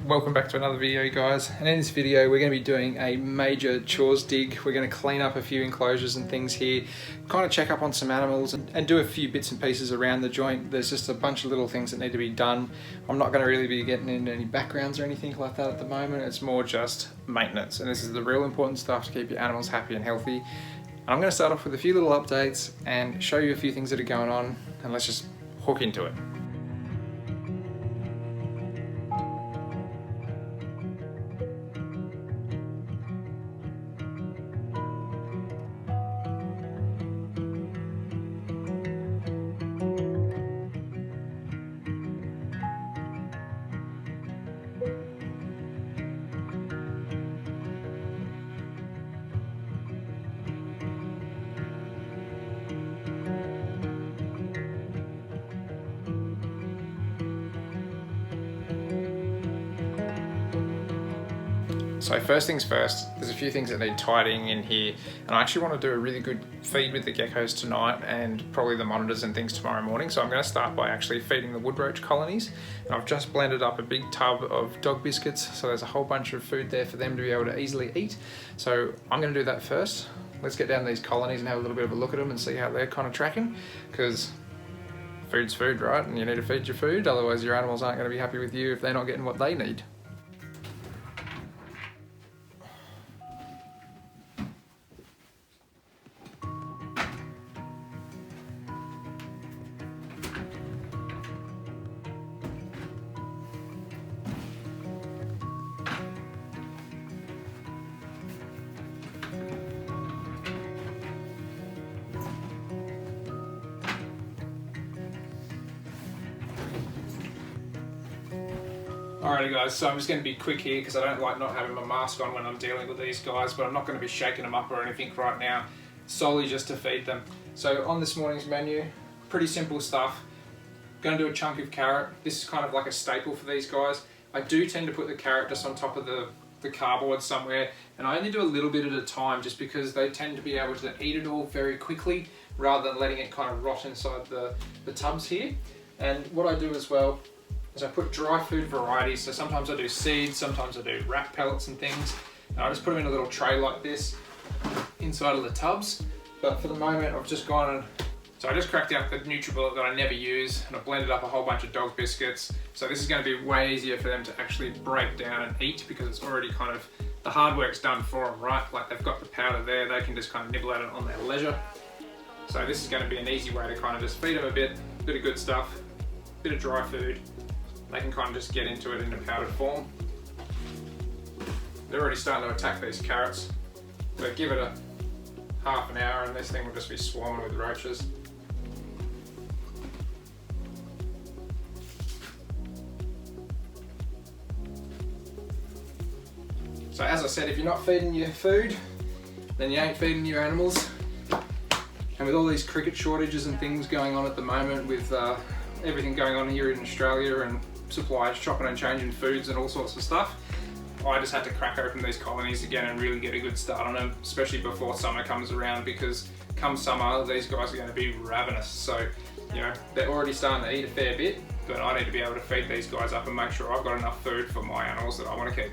Welcome back to another video, guys, and in this video we're going to be doing a major chores dig. We're going to clean up a few enclosures and things here, kind of check up on some animals and do a few bits and pieces around the joint. There's just a bunch of little things that need to be done. I'm not going to really be getting into any backgrounds or anything like that at the moment. It's more just maintenance, and this is the real important stuff to keep your animals happy and healthy. And I'm going to start off with a few little updates and show you a few things that are going on, and let's just hook into it. So first things first, there's a few things that need tidying in here, and I actually want to do a really good feed with the geckos tonight and probably the monitors and things tomorrow morning. So I'm going to start by actually feeding the woodroach colonies. And I've just blended up a big tub of dog biscuits, so there's a whole bunch of food there for them to be able to easily eat. So I'm going to do that first. Let's get down to these colonies and have a little bit of a look at them and see how they're kind of tracking, because food's food, right? And you need to feed your food, otherwise your animals aren't going to be happy with you if they're not getting what they need. Alrighty guys, so I'm just going to be quick here because I don't like not having my mask on when I'm dealing with these guys, but I'm not going to be shaking them up or anything right now, solely just to feed them. So on this morning's menu, pretty simple stuff. Going to do a chunk of carrot. This is kind of like a staple for these guys. I do tend to put the carrot just on top of the cardboard somewhere, and I only do a little bit at a time just because they tend to be able to eat it all very quickly rather than letting it kind of rot inside the tubs here. And what I do as well is I put dry food varieties, so sometimes I do seeds, sometimes I do rat pellets and things, and I just put them in a little tray like this inside of the tubs. But for the moment I've just gone and, so I just cracked out the NutriBullet that I never use, and I blended up a whole bunch of dog biscuits. So this is going to be way easier for them to actually break down and eat because it's already kind of, the hard work's done for them, right? Like they've got the powder there, they can just kind of nibble at it on their leisure. So this is going to be an easy way to kind of just feed them a bit of good stuff, a bit of dry food. They can kind of just get into it in a powdered form. They're already starting to attack these carrots, but give it a half an hour and this thing will just be swarming with roaches. So as I said, if you're not feeding your food, then you ain't feeding your animals. And with all these cricket shortages and things going on at the moment, with everything going on here in Australia and suppliers chopping and changing foods and all sorts of stuff, I just had to crack open these colonies again and really get a good start on them, especially before summer comes around, because come summer these guys are going to be ravenous. So you know, they're already starting to eat a fair bit, but I need to be able to feed these guys up and make sure I've got enough food for my animals that I want to keep.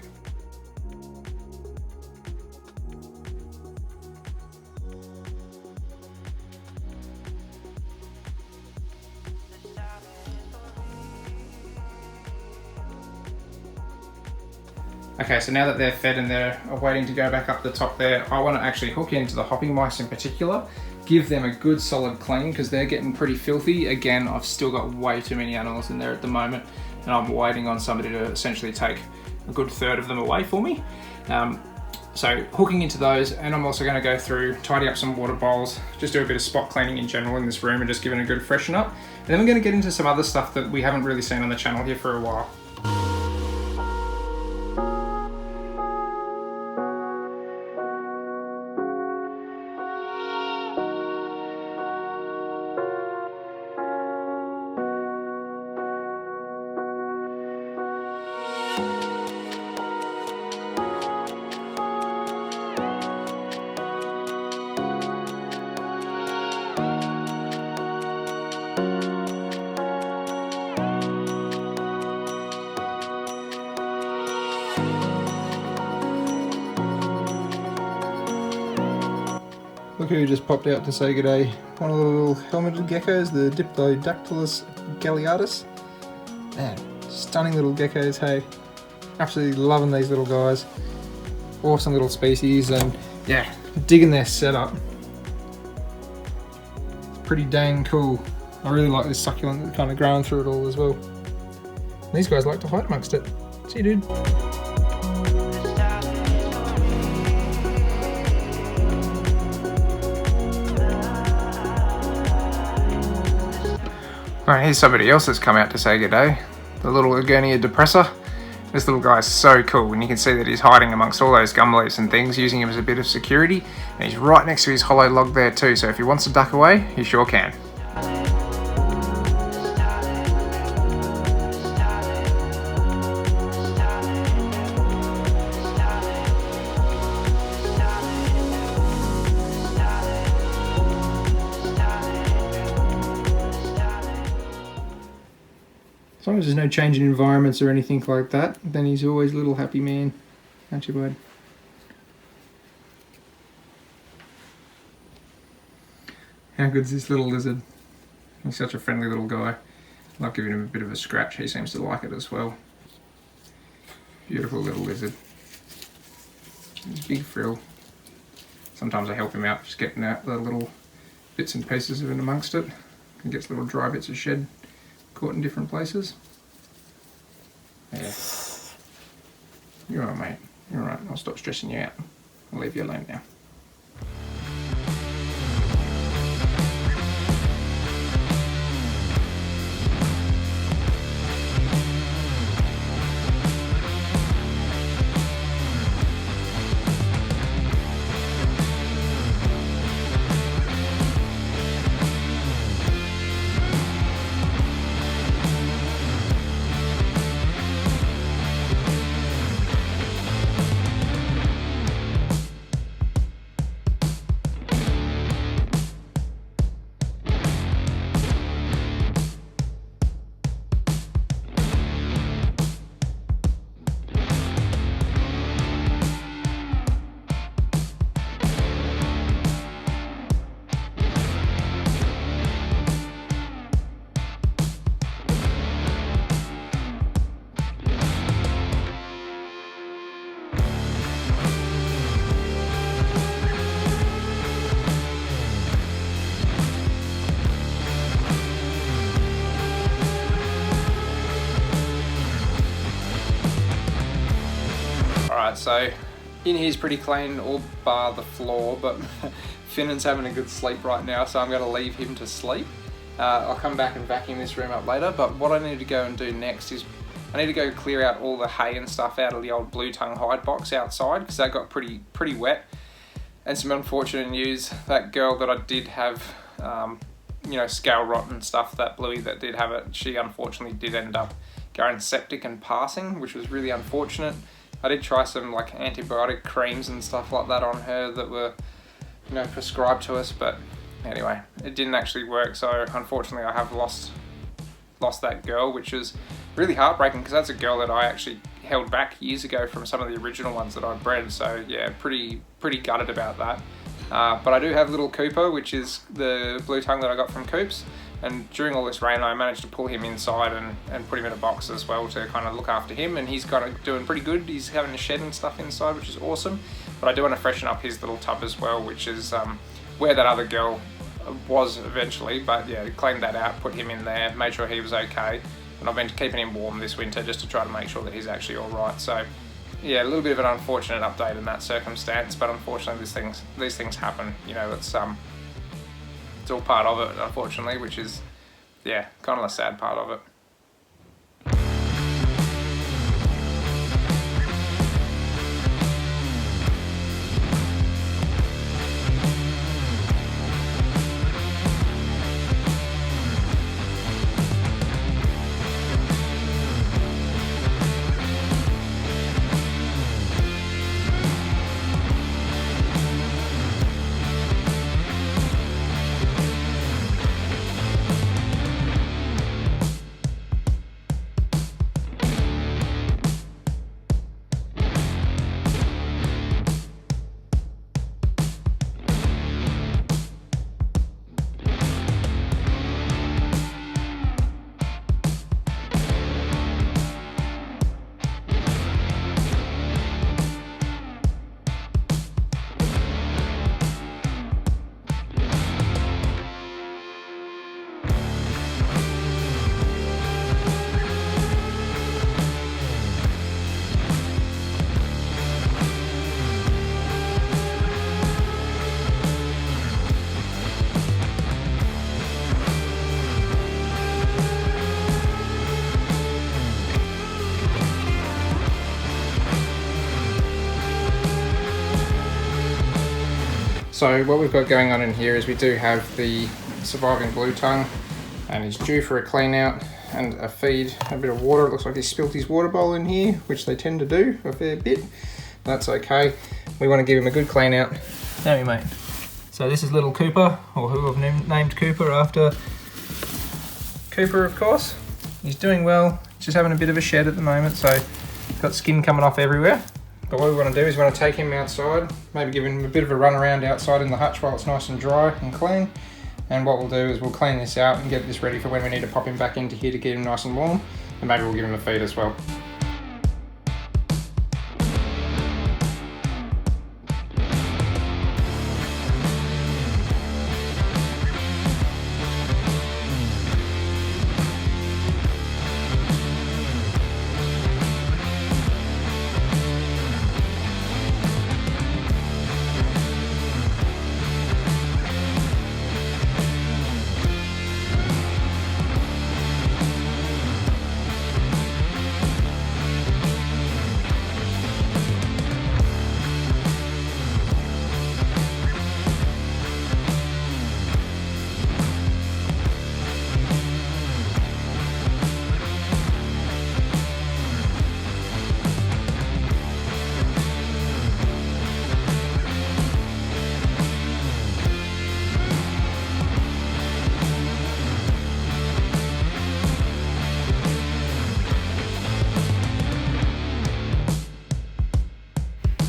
Okay, so now that they're fed and they're waiting to go back up the top there, I want to actually hook into the hopping mice in particular, give them a good solid clean because they're getting pretty filthy. Again, I've still got way too many animals in there at the moment, and I'm waiting on somebody to essentially take a good third of them away for me. So hooking into those, and I'm also going to go through, tidy up some water bowls, just do a bit of spot cleaning in general in this room and just give it a good freshen up. And then we're going to get into some other stuff that we haven't really seen on the channel here for a while. Look who just popped out to say good day. One of the little helmeted geckos, the Diplodactylus galliardus. Man, stunning little geckos, hey. Absolutely loving these little guys. Awesome little species, and yeah, digging their setup. It's pretty dang cool. I really like this succulent that's kind of growing through it all as well. And these guys like to hide amongst it. See you, dude. Alright, here's somebody else that's come out to say good day. The little Ergonia depressor. This little guy's so cool, and you can see that he's hiding amongst all those gum leaves and things, using him as a bit of security. And he's right next to his hollow log there too, so if he wants to duck away, he sure can. As long as there's no change in environments or anything like that, then he's always a little happy man. Aren't you, bud? How good's this little lizard? He's such a friendly little guy. I love giving him a bit of a scratch. He seems to like it as well. Beautiful little lizard. His big frill. Sometimes I help him out, just getting out the little bits and pieces of it amongst it. He gets little dry bits of shed caught in different places. Yeah. You're alright, mate. You're alright. I'll stop stressing you out. I'll leave you alone now. Alright, so in here's pretty clean, all bar the floor, but Finnan's having a good sleep right now, so I'm going to leave him to sleep. I'll come back and vacuum this room up later, but what I need to go and do next is I need to go clear out all the hay and stuff out of the old blue tongue hide box outside, because that got pretty wet. And some unfortunate news, that girl that I did have, scale rot and stuff, that bluey that did have it, she unfortunately did end up going septic and passing, which was really unfortunate. I did try some like antibiotic creams and stuff like that on her that were, prescribed to us, but anyway, it didn't actually work. So unfortunately, I have lost that girl, which is really heartbreaking because that's a girl that I actually held back years ago from some of the original ones that I bred. So yeah, pretty gutted about that. But I do have little Cooper, which is the blue tongue that I got from Coops. And during all this rain, I managed to pull him inside and put him in a box as well to kind of look after him. And he's kind of doing pretty good. He's having a shed and stuff inside, which is awesome. But I do want to freshen up his little tub as well, which is where that other girl was eventually. But yeah, cleaned that out, put him in there, made sure he was okay. And I've been keeping him warm this winter just to try to make sure that he's actually all right. So yeah, a little bit of an unfortunate update in that circumstance. But unfortunately, these things happen. It's all part of it, unfortunately, which is, yeah, kind of a sad part of it. So what we've got going on in here is we do have the surviving blue tongue, and he's due for a clean out and a feed, a bit of water. It looks like he's spilt his water bowl in here, which they tend to do a fair bit. That's okay. We want to give him a good clean out. Don't we, mate? So this is little Cooper, or who I've named Cooper after Cooper, of course. He's doing well, just having a bit of a shed at the moment, so got skin coming off everywhere. But what we want to do is we want to take him outside, maybe give him a bit of a run around outside in the hutch while it's nice and dry and clean. And what we'll do is we'll clean this out and get this ready for when we need to pop him back into here to keep him nice and warm. And maybe we'll give him a feed as well.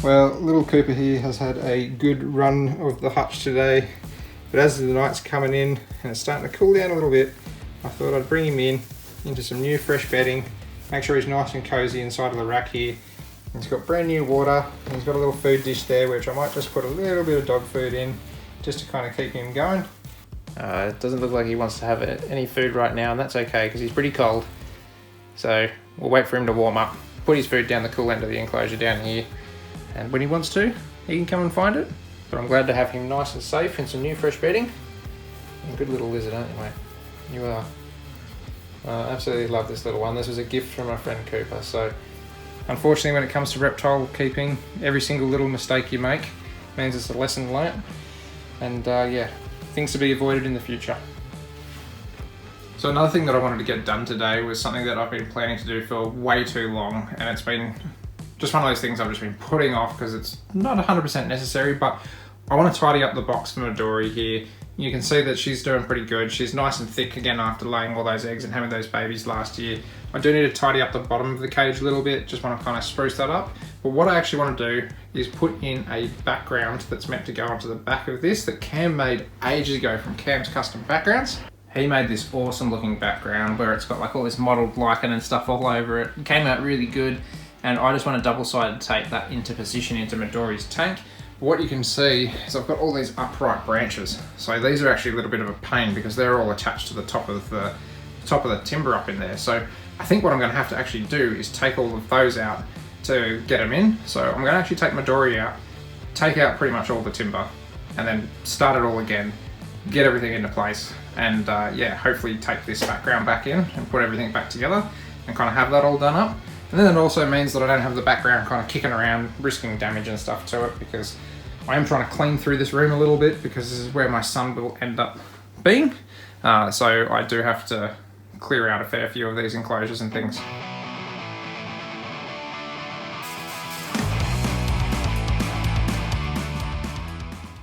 Well, little Cooper here has had a good run of the hutch today, but as the night's coming in and it's starting to cool down a little bit, I thought I'd bring him in into some new fresh bedding, make sure he's nice and cozy inside of the rack here. He's got brand new water, and he's got a little food dish there, which I might just put a little bit of dog food in, just to kind of keep him going. It doesn't look like he wants to have any food right now, and that's okay because he's pretty cold. So we'll wait for him to warm up, put his food down the cool end of the enclosure down here, and when he wants to, he can come and find it. But I'm glad to have him nice and safe in some new fresh bedding. And good little lizard, aren't you, mate? You are. I absolutely love this little one. This was a gift from my friend Cooper. So unfortunately, when it comes to reptile keeping, every single little mistake you make means it's a lesson learnt. And yeah, things to be avoided in the future. So another thing that I wanted to get done today was something that I've been planning to do for way too long, and it's been just one of those things I've just been putting off because it's not 100% necessary, but I want to tidy up the box for Midori here. You can see that she's doing pretty good. She's nice and thick again after laying all those eggs and having those babies last year. I do need to tidy up the bottom of the cage a little bit, just want to kind of spruce that up. But what I actually want to do is put in a background that's meant to go onto the back of this that Cam made ages ago from Cam's Custom Backgrounds. He made this awesome looking background where it's got like all this mottled lichen and stuff all over it. It came out really good. And I just want to double-sided tape that into position into Midori's tank. What you can see is I've got all these upright branches. So these are actually a little bit of a pain because they're all attached to the top of the timber up in there. So I think what I'm going to have to actually do is take all of those out to get them in. So I'm going to actually take Midori out, take out pretty much all the timber, and then start it all again, get everything into place, and yeah, hopefully take this background back in and put everything back together and kind of have that all done up. And then it also means that I don't have the background kind of kicking around, risking damage and stuff to it, because I am trying to clean through this room a little bit because this is where my son will end up being. So I do have to clear out a fair few of these enclosures and things.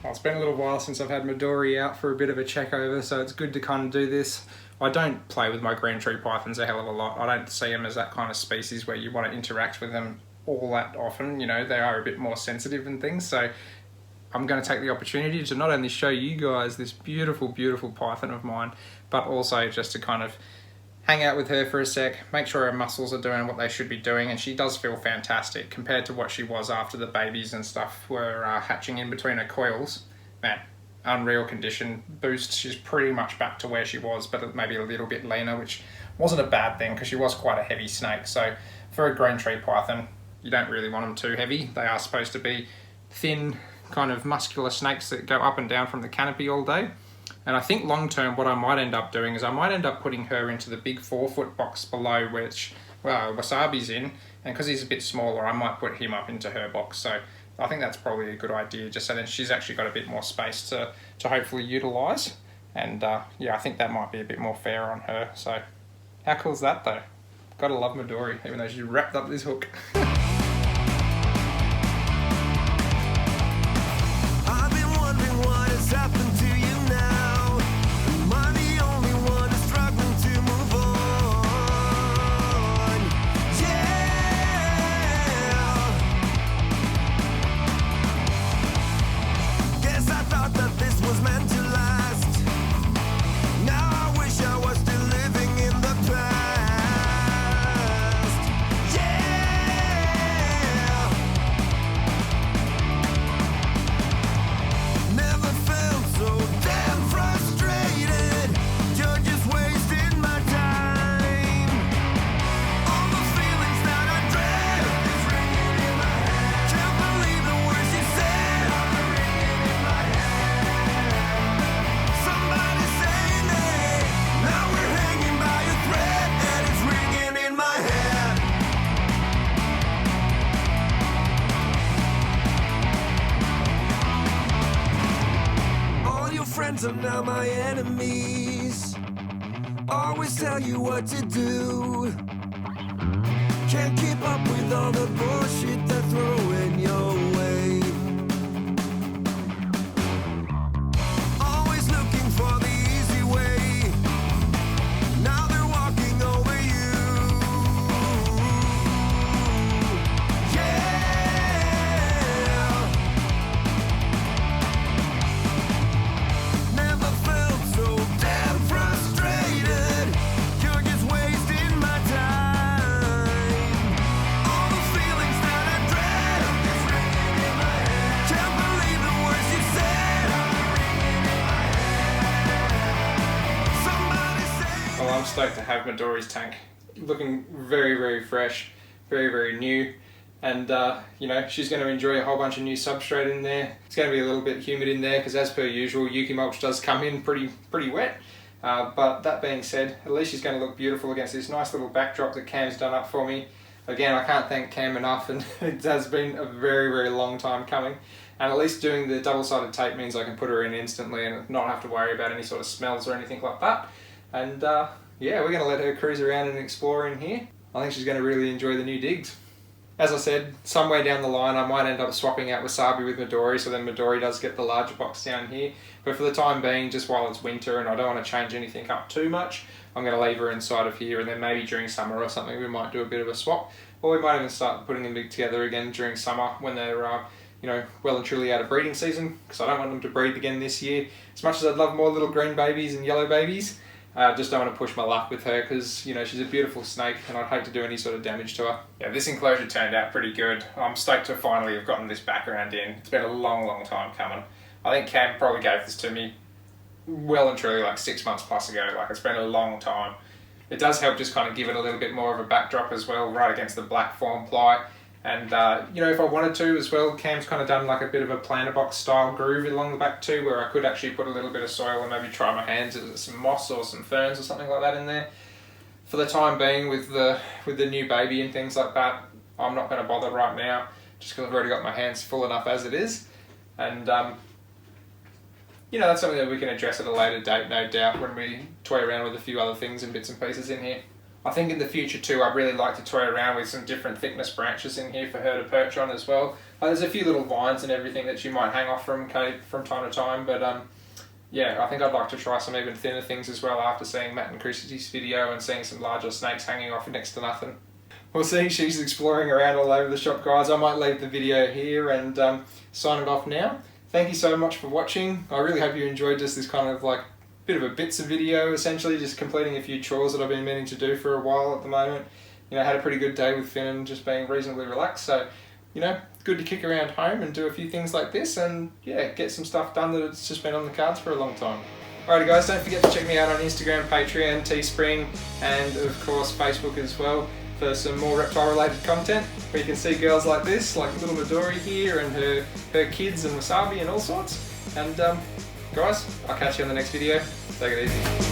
Well, it's been a little while since I've had Midori out for a bit of a check over, so it's good to kind of do this. I don't play with my green tree pythons a hell of a lot. I don't see them as that kind of species where you want to interact with them all that often. You know, they are a bit more sensitive and things. So I'm going to take the opportunity to not only show you guys this beautiful, beautiful python of mine, but also just to kind of hang out with her for a sec, make sure her muscles are doing what they should be doing. And she does feel fantastic compared to what she was after the babies and stuff were hatching in between her coils. Man, unreal condition boost. She's pretty much back to where she was, but maybe a little bit leaner, which wasn't a bad thing because she was quite a heavy snake. So for a green tree python, you don't really want them too heavy. They are supposed to be thin, kind of muscular snakes that go up and down from the canopy all day. And I think long term what I might end up doing is I might end up putting her into the big 4-foot box below, which, well, Wasabi's in, and because he's a bit smaller, I might put him up into her box. So I think that's probably a good idea, just so that she's actually got a bit more space to hopefully utilise. And yeah, I think that might be a bit more fair on her. So how cool is that though? Gotta love Midori, even though she's wrapped up this hook. I've been wondering what has happened to you now. Am I the only one who's struggling to move on? Yeah. Guess I thought that this was meant to last. Now I wish I was still living in the past. Never felt so damn frustrated. You're just wasting my time. All the feelings that I dread is ringing in my head. Can't believe the words you said. Ringing in my head. Somebody saying it. Now we're hanging by a thread, and it's ringing in my head. All your friends are now my enemies. Always tell you what to do. Can't keep up with all the bullshit they're throwing your way. Always looking for the easy way. Now they're walking over you. Yeah. Never felt so damn frustrated. You're just wasting my time. All the feelings that I dread is ringing in my head. Can't believe the words you said. Somebody say. Well, I'm stoked to have Midori's tank looking very, very fresh, very, very new. And, you know, she's going to enjoy a whole bunch of new substrate in there. It's going to be a little bit humid in there because, as per usual, Yuki mulch does come in pretty wet. But that being said, at least she's going to look beautiful against this nice little backdrop that Cam's done up for me. Again, I can't thank Cam enough, and it has been a very, very long time coming. And at least doing the double-sided tape means I can put her in instantly and not have to worry about any sort of smells or anything like that. And yeah, we're going to let her cruise around and explore in here. I think she's going to really enjoy the new digs. As I said, somewhere down the line I might end up swapping out Wasabi with Midori, so then Midori does get the larger box down here. But for the time being, just while it's winter and I don't want to change anything up too much, I'm going to leave her inside of here, and then maybe during summer or something we might do a bit of a swap. Or we might even start putting them together again during summer when they're you know, well and truly out of breeding season, because I don't want them to breed again this year. As much as I'd love more little green babies and yellow babies, I just don't want to push my luck with her because, you know, she's a beautiful snake and I'd hate to do any sort of damage to her. Yeah, this enclosure turned out pretty good. I'm stoked to finally have gotten this background in. It's been a long, long time coming. I think Cam probably gave this to me well and truly like 6 months plus ago. Like, it's been a long time. It does help just kind of give it a little bit more of a backdrop as well, right against the black form ply. And, you know, if I wanted to as well, Cam's kind of done like a bit of a planter box style groove along the back too, where I could actually put a little bit of soil and maybe try my hands at some moss or some ferns or something like that in there. For the time being, with the new baby and things like that, I'm not going to bother right now, just because I've already got my hands full enough as it is. And, you know, that's something that we can address at a later date, no doubt, when we toy around with a few other things and bits and pieces in here. I think in the future too, I'd really like to toy around with some different thickness branches in here for her to perch on as well. There's a few little vines and everything that she might hang off from time to time, but yeah, I think I'd like to try some even thinner things as well after seeing Matt and Chrissy's video and seeing some larger snakes hanging off next to nothing. We'll see, she's exploring around all over the shop, guys. I might leave the video here and sign it off now. Thank you so much for watching. I really hope you enjoyed just this kind of like bit of a bits of video, essentially, just completing a few chores that I've been meaning to do for a while at the moment. You know, had a pretty good day with Finn and just being reasonably relaxed, so, you know, good to kick around home and do a few things like this and, yeah, get some stuff done that it's just been on the cards for a long time. Alrighty guys, don't forget to check me out on Instagram, Patreon, Teespring, and of course Facebook as well for some more reptile related content, where you can see girls like this, like little Midori here and her kids and Wasabi and all sorts. And guys, I'll catch you on the next video. Take it easy.